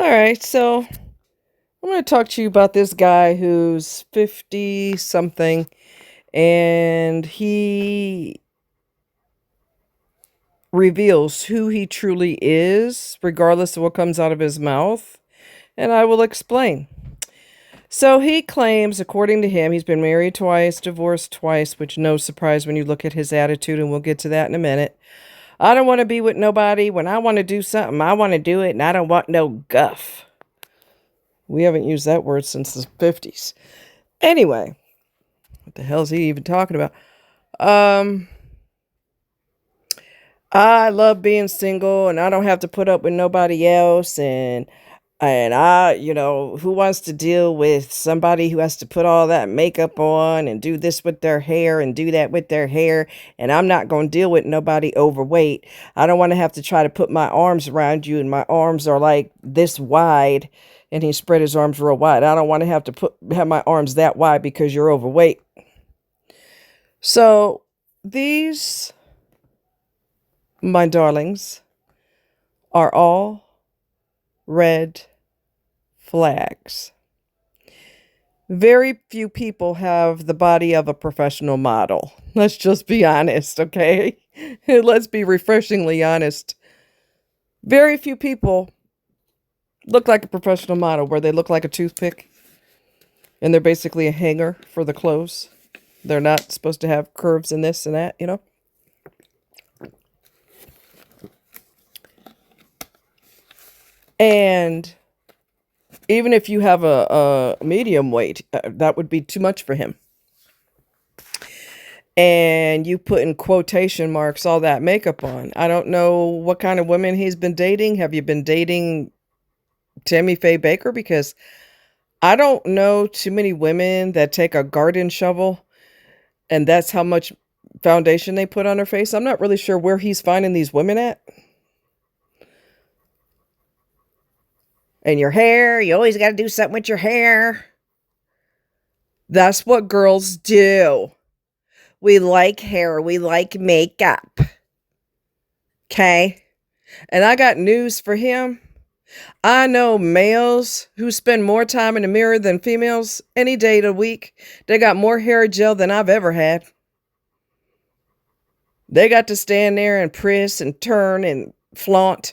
All right, so I'm going to talk to you about this guy who's 50 something and he reveals who he truly is, regardless of what comes out of his mouth. And I will explain. So he claims, according to him, he's been married twice, divorced twice, which no surprise when you look at his attitude, and we'll get to that in a minute. I don't want to be with nobody. When I want to do something, I want to do it, and I don't want no guff. We haven't used that word since the 50s. Anyway, what the hell is he even talking about? Um, I love being single and I don't have to put up with nobody else and who wants to deal with somebody who has to put all that makeup on and do this with their hair and do that with their hair, and I'm not going to deal with nobody overweight. I don't want to have to try to put my arms around you and my arms are like this wide, and he spread his arms real wide. I don't want to have my arms that wide because you're overweight. So these, my darlings, are all red flags. Very few people have the body of a professional model. Let's just be honest, okay? Let's be refreshingly honest. Very few people look like a professional model where they look like a toothpick and they're basically a hanger for the clothes. They're not supposed to have curves and this and that, you know? And even if you have a medium weight, that would be too much for him. And you put in quotation marks all that makeup on. I don't know what kind of women he's been dating. Have you been dating Tammy Faye Baker? Because I don't know too many women that take a garden shovel and that's how much foundation they put on her face. I'm not really sure where he's finding these women at. And your hair, you always got to do something with your hair. That's what girls do. We like hair. We like makeup. Okay? And I got news for him. I know males who spend more time in the mirror than females any day of the week. They got more hair gel than I've ever had. They got to stand there and press and turn and flaunt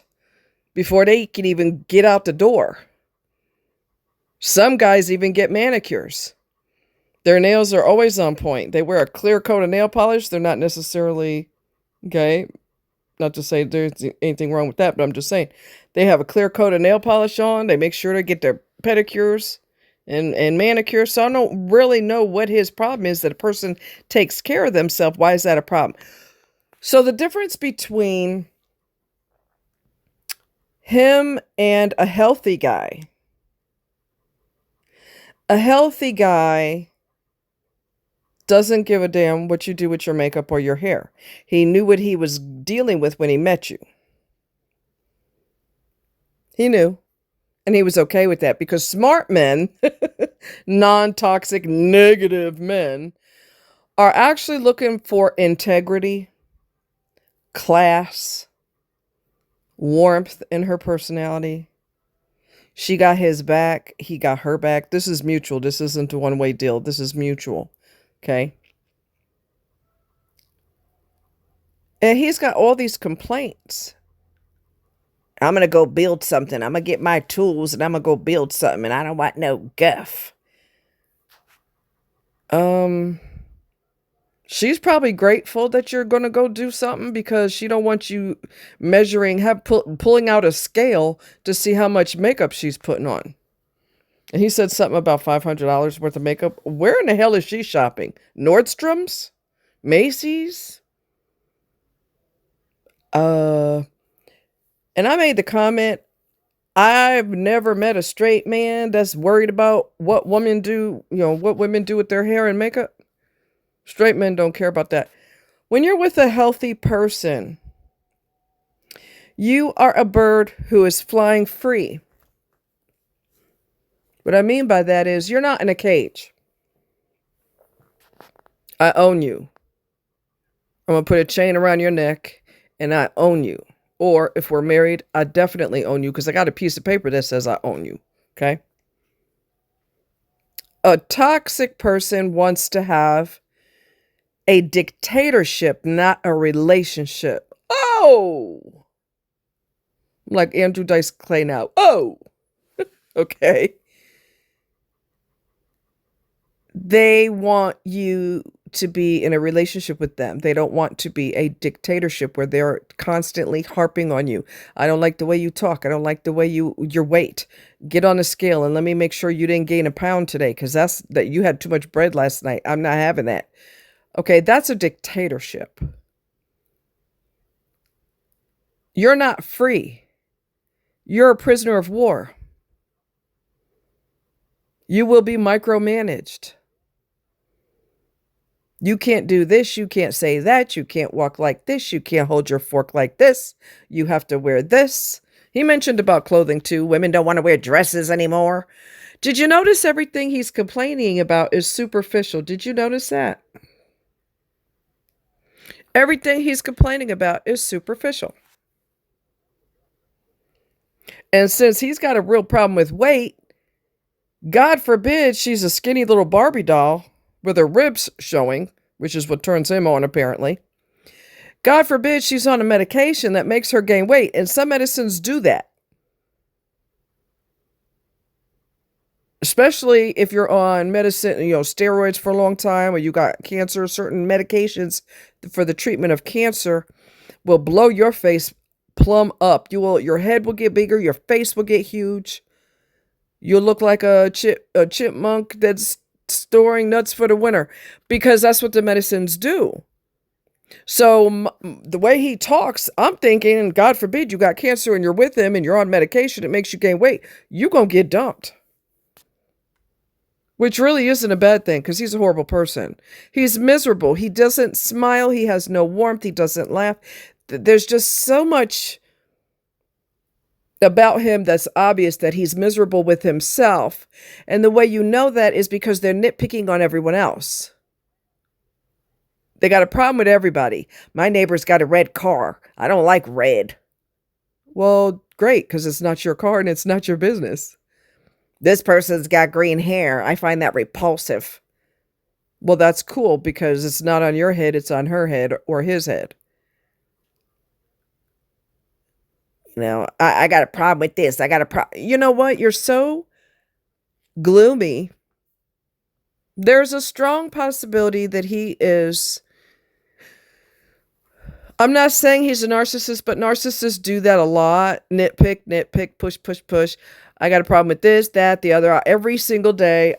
before they can even get out the door. Some guys even get manicures. Their nails are always on point. They wear a clear coat of nail polish. They're not necessarily gay. Not to say there's anything wrong with that, but I'm just saying they have a clear coat of nail polish on. They make sure to get their pedicures and manicures. So I don't really know what his problem is that a person takes care of themselves. Why is that a problem? So the difference between him and a healthy guy doesn't give a damn what you do with your makeup or your hair. He knew what he was dealing with when he met you. He knew. And he was okay with that because smart men, non-toxic, negative men, are actually looking for integrity, class, warmth in her personality. She got his back. He got her back. This is mutual. This isn't a one-way deal. This is mutual. Okay? And he's got all these complaints. I'm going to go build something. I'm going to get my tools and I'm going to go build something. And I don't want no guff. She's probably grateful that you're going to go do something because she don't want you pulling out a scale to see how much makeup she's putting on. And he said something about $500 worth of makeup. Where in the hell is she shopping? Nordstrom's? Macy's? And I made the comment, I've never met a straight man that's worried about what women do with their hair and makeup. Straight men don't care about that. When you're with a healthy person, you are a bird who is flying free. What I mean by that is you're not in a cage. I own you. I'm going to put a chain around your neck and I own you. Or if we're married, I definitely own you because I got a piece of paper that says I own you. Okay. A toxic person wants to have a dictatorship, not a relationship. Oh, I'm like Andrew Dice Clay now. Oh, okay. They want you to be in a relationship with them. They don't want to be a dictatorship where they're constantly harping on you. I don't like the way you talk. I don't like the way your weight. Get on a scale and let me make sure you didn't gain a pound today because that you had too much bread last night. I'm not having that. Okay, that's a dictatorship. You're not free. You're a prisoner of war. You will be micromanaged. You can't do this. You can't say that. You can't walk like this. You can't hold your fork like this. You have to wear this. He mentioned about clothing too. Women don't want to wear dresses anymore. Did you notice everything he's complaining about is superficial? Did you notice that? Everything he's complaining about is superficial. And since he's got a real problem with weight, God forbid she's a skinny little Barbie doll with her ribs showing, which is what turns him on apparently. God forbid she's on a medication that makes her gain weight, and some medicines do that. Especially if you're on medicine, steroids for a long time, or you got cancer, certain medications for the treatment of cancer will blow your face plumb up. Your head will get bigger, your face will get huge. You'll look like a chipmunk that's storing nuts for the winter because that's what the medicines do. So the way he talks, I'm thinking, God forbid you got cancer and you're with him and you're on medication, it makes you gain weight. You're going to get dumped. Which really isn't a bad thing because he's a horrible person. He's miserable. He doesn't smile. He has no warmth. He doesn't laugh. There's just so much about him that's obvious that he's miserable with himself. And the way you know that is because they're nitpicking on everyone else. They got a problem with everybody. My neighbor's got a red car. I don't like red. Well, great, because it's not your car and it's not your business. This person's got green hair. I find that repulsive. Well, that's cool because it's not on your head. It's on her head or his head. I got a problem with this. I got a problem. You know what? You're so gloomy. There's a strong possibility that he is. I'm not saying he's a narcissist, but narcissists do that a lot. Nitpick, push. I got a problem with this, that, the other. Every single day,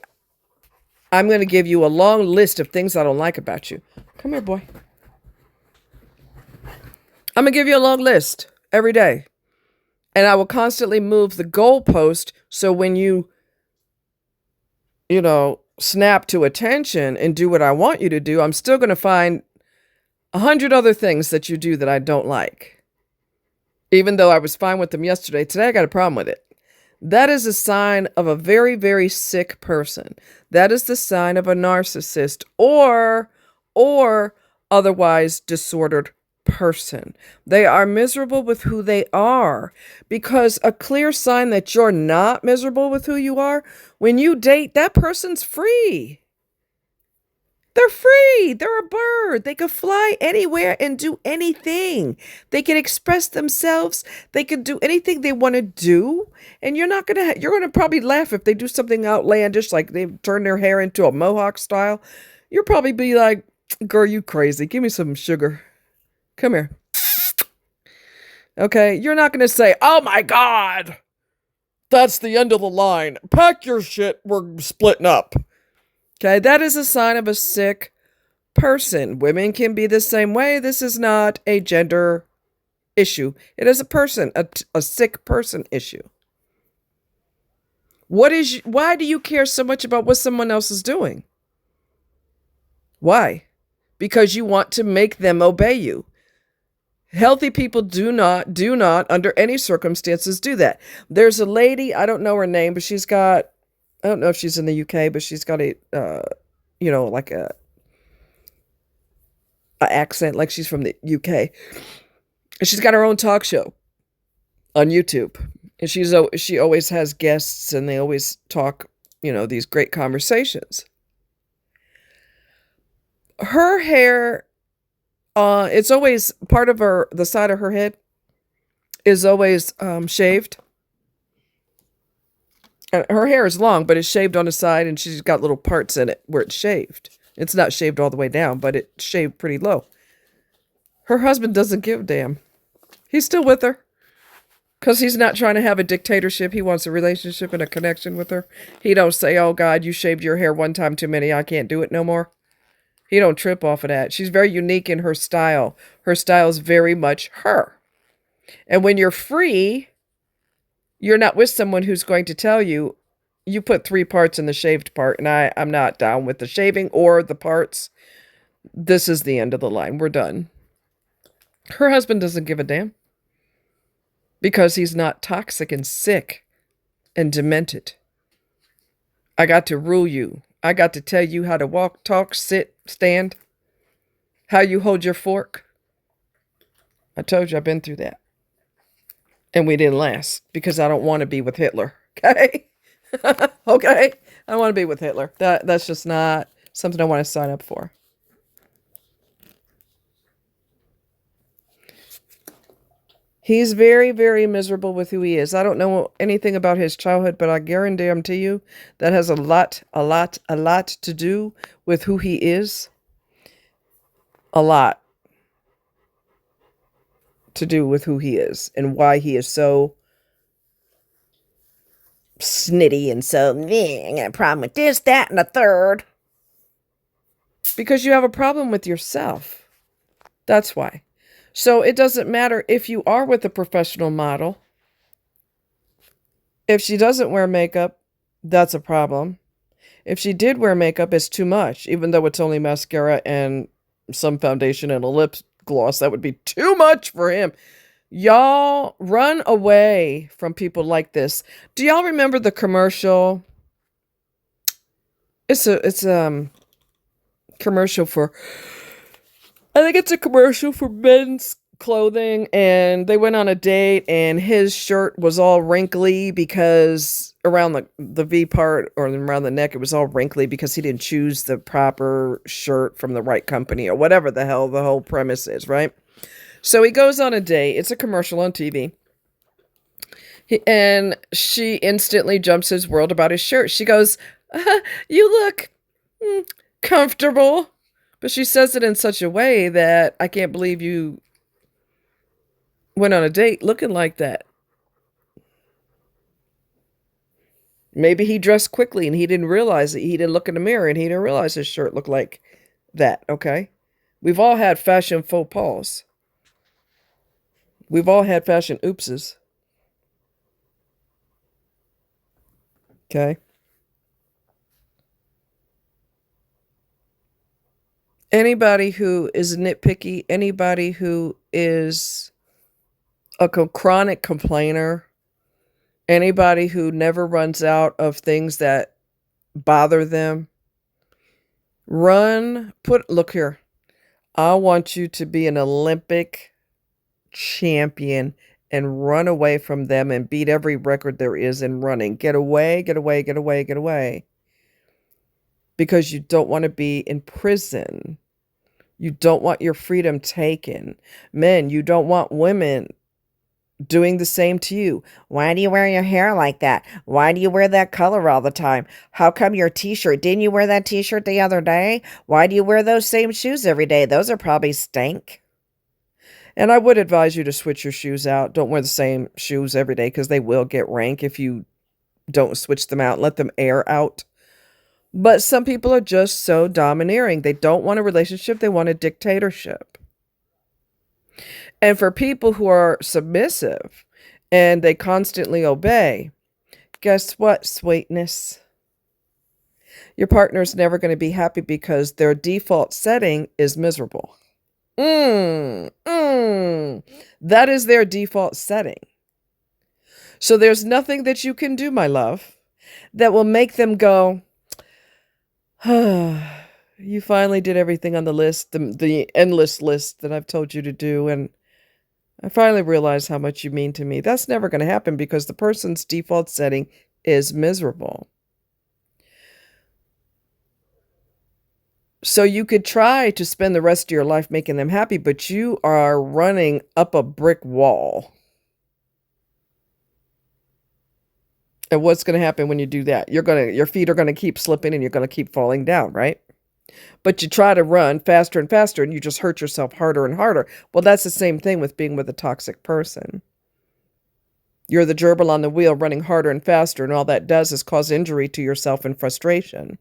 I'm going to give you a long list of things I don't like about you. Come here, boy. I'm going to give you a long list every day. And I will constantly move the goalpost so when you snap to attention and do what I want you to do, I'm still going to find 100 other things that you do that I don't like. Even though I was fine with them yesterday, today I got a problem with it. That is a sign of a very, very sick person. That is the sign of a narcissist or otherwise disordered person. They are miserable with who they are, because a clear sign that you're not miserable with who you are, when you date, that person's free. They're free. They're a bird. They could fly anywhere and do anything. They can express themselves. They can do anything they want to do. And you're going to probably laugh if they do something outlandish, like they turn their hair into a mohawk style. You'll probably be like, girl, you crazy. Give me some sugar. Come here. Okay. You're not going to say, oh my God, that's the end of the line. Pack your shit. We're splitting up. Okay, that is a sign of a sick person. Women can be the same way. This is not a gender issue. It is a person, a sick person issue. Why do you care so much about what someone else is doing? Why? Because you want to make them obey you. Healthy people do not under any circumstances do that. There's a lady, I don't know her name, but I don't know if she's in the UK, but she's got a accent, like she's from the UK. And she's got her own talk show on YouTube. And she always has guests and they always talk, these great conversations. Her hair, it's always part of the side of her head is always shaved. And her hair is long, but it's shaved on the side and she's got little parts in it where it's shaved. It's not shaved all the way down, but it's shaved pretty low. Her husband doesn't give a damn. He's still with her. Because he's not trying to have a dictatorship. He wants a relationship and a connection with her. He don't say, oh, God, you shaved your hair one time too many. I can't do it no more. He don't trip off of that. She's very unique in her style. Her style is very much her. And when you're free, you're not with someone who's going to tell you, you put 3 parts in the shaved part, and I'm not down with the shaving or the parts. This is the end of the line. We're done. Her husband doesn't give a damn. Because he's not toxic and sick and demented. I got to rule you. I got to tell you how to walk, talk, sit, stand. How you hold your fork. I told you I've been through that. And we didn't last because I don't want to be with Hitler. Okay? Okay? I don't want to be with Hitler. That's just not something I want to sign up for. He's very, very miserable with who he is. I don't know anything about his childhood, but I guarantee you that has a lot to do with who he is. A lot to do with who he is and why he is so snitty and so, I got a problem with this, that, and the third. Because you have a problem with yourself. That's why. So it doesn't matter if you are with a professional model. If she doesn't wear makeup, that's a problem. If she did wear makeup, it's too much. Even though it's only mascara and some foundation and a lip gloss, that would be too much for him. Y'all run away from people like this. Do y'all remember the commercial? It's a commercial for, I think it's a commercial for men's clothing, and they went on a date and his shirt was all wrinkly because around the V part or around the neck, it was all wrinkly because he didn't choose the proper shirt from the right company or whatever the hell the whole premise is, right? So he goes on a date. It's a commercial on TV. And she instantly jumps his world about his shirt. She goes, you look comfortable. But she says it in such a way that I can't believe you went on a date looking like that. Maybe he dressed quickly and he didn't realize it. He didn't look in the mirror and he didn't realize his shirt looked like that, okay? We've all had fashion faux pas. We've all had fashion oopses. Okay? Anybody who is nitpicky, anybody who is a chronic complainer, anybody who never runs out of things that bother them, look here. I want you to be an Olympic champion and run away from them and beat every record there is in running. Get away, get away, get away, get away. Because you don't want to be in prison. You don't want your freedom taken. Men, you don't want women doing the same to you. Why do you wear your hair like that? Why do you wear that color all the time? How come your t-shirt? Didn't you wear that t-shirt the other day? Why do you wear those same shoes every day? Those are probably stink. And I would advise you to switch your shoes out. Don't wear the same shoes every day because they will get rank if you don't switch them out and let them air out. But some people are just so domineering. They don't want a relationship. They want a dictatorship. And for people who are submissive and they constantly obey, guess what, sweetness? Your partner's never going to be happy because their default setting is miserable. That is their default setting. So there's nothing that you can do, my love, that will make them go, you finally did everything on the list, the endless list that I've told you to do, and I finally realized how much you mean to me. That's never going to happen because the person's default setting is miserable. So you could try to spend the rest of your life making them happy, but you are running up a brick wall. And what's going to happen when you do that? Your feet are going to keep slipping and you're going to keep falling down, right? But you try to run faster and faster and you just hurt yourself harder and harder. Well, that's the same thing with being with a toxic person. You're the gerbil on the wheel running harder and faster, and all that does is cause injury to yourself and frustration.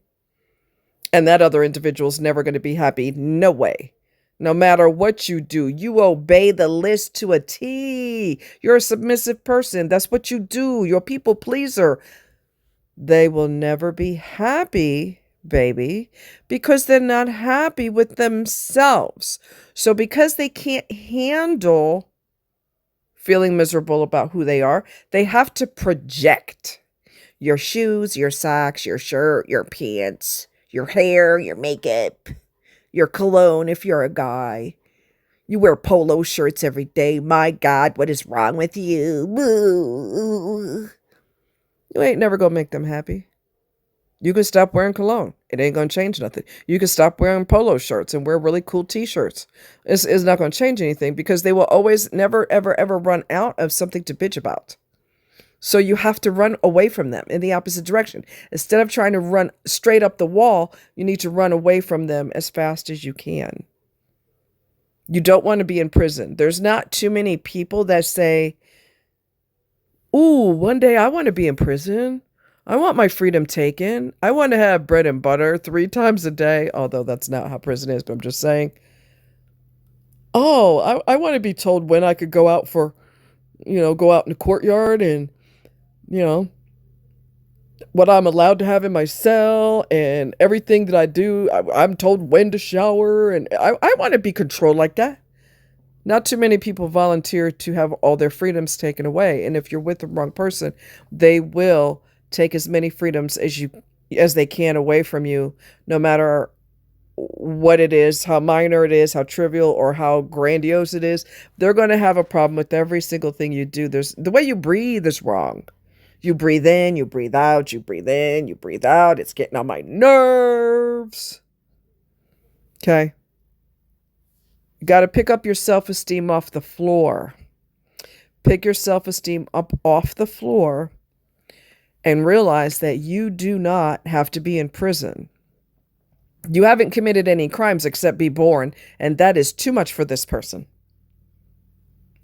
And that other individual's never going to be happy. No way. No matter what you do, you obey the list to a T. You're a submissive person. That's what you do. You're a people pleaser. They will never be happy, baby, because they're not happy with themselves. So because they can't handle feeling miserable about who they are, they have to project your shoes, your socks, your shirt, your pants, your hair, your makeup, your cologne if you're a guy. You wear polo shirts every day. My God, what is wrong with you? You ain't never gonna make them happy. You can stop wearing cologne. It ain't gonna change nothing. You can stop wearing polo shirts and wear really cool t-shirts. It's not gonna change anything because they will always never, ever, ever run out of something to bitch about. So you have to run away from them in the opposite direction. Instead of trying to run straight up the wall, you need to run away from them as fast as you can. You don't want to be in prison. There's not too many people that say, ooh, one day I want to be in prison. I want my freedom taken. I want to have bread and butter 3 times a day. Although that's not how prison is, but I'm just saying. Oh, I want to be told when I could go out go out in the courtyard and, what I'm allowed to have in my cell and everything that I do. I'm told when to shower, and I want to be controlled like that. Not too many people volunteer to have all their freedoms taken away. And if you're with the wrong person, they will take as many freedoms as they can away from you, no matter what it is, how minor it is, how trivial or how grandiose it is. They're going to have a problem with every single thing you do. The way you breathe is wrong. You breathe in, you breathe out, you breathe in, you breathe out. It's getting on my nerves. Okay. You got to pick up your self-esteem off the floor. Pick your self-esteem up off the floor and realize that you do not have to be in prison. You haven't committed any crimes except be born, and that is too much for this person.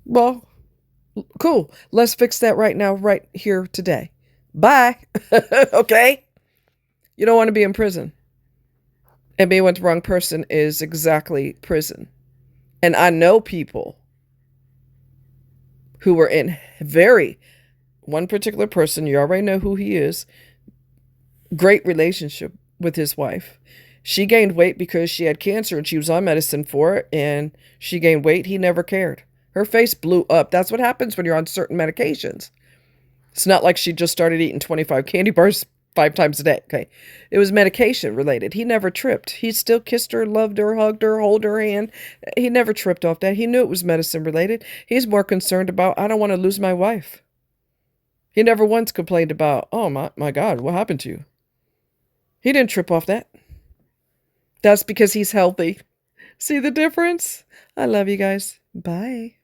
Well, cool. Let's fix that right now, right here today. Bye. Okay? You don't want to be in prison. And being with the wrong person is exactly prison. And I know people who were in one particular person, you already know who he is, great relationship with his wife. She gained weight because she had cancer and she was on medicine for it, and she gained weight. He never cared. Her face blew up. That's what happens when you're on certain medications. It's not like she just started eating 25 candy bars 5 times a day. Okay. It was medication related. He never tripped. He still kissed her, loved her, hugged her, hold her hand. He never tripped off that. He knew it was medicine related. He's more concerned about, I don't want to lose my wife. He never once complained about, oh my God, what happened to you? He didn't trip off that. That's because he's healthy. See the difference? I love you guys. Bye.